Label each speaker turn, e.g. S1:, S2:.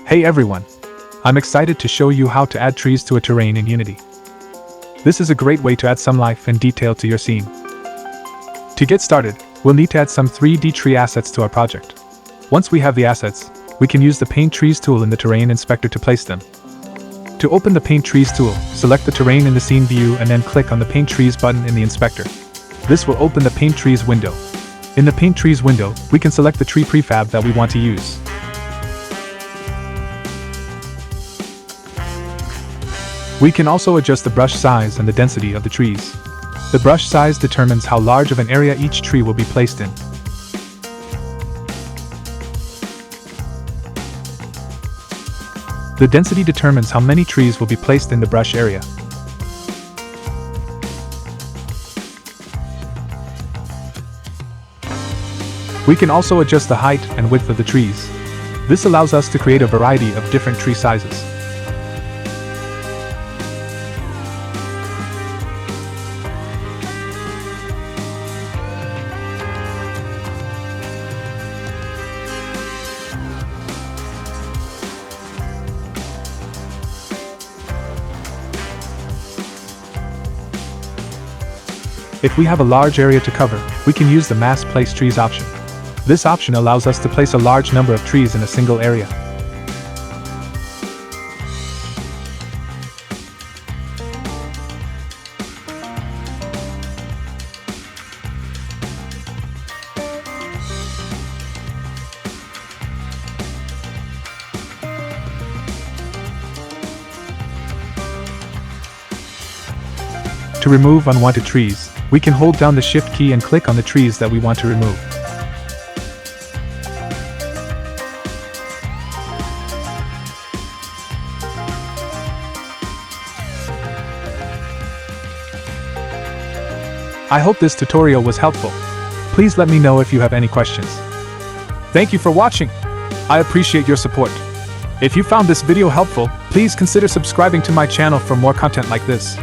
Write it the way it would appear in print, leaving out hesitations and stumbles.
S1: Hey everyone! I'm excited to show you how to add trees to a terrain in Unity. This is a great way to add some life and detail to your scene. To get started, we'll need to add some 3D tree assets to our project. Once we have the assets, we can use the Paint Trees tool in the Terrain Inspector to place them. To open the Paint Trees tool, select the terrain in the scene view and then click on the Paint Trees button in the inspector. This will open the Paint Trees window. In the Paint Trees window, we can select the tree prefab that we want to use. We can also adjust the brush size and the density of the trees. The brush size determines how large of an area each tree will be placed in. The density determines how many trees will be placed in the brush area. We can also adjust the height and width of the trees. This allows us to create a variety of different tree sizes. If we have a large area to cover, we can use the Mass Place Trees option. This option allows us to place a large number of trees in a single area. To remove unwanted trees, we can hold down the Shift key and click on the trees that we want to remove. I hope this tutorial was helpful. Please let me know if you have any questions. Thank you for watching. I appreciate your support. If you found this video helpful, please consider subscribing to my channel for more content like this.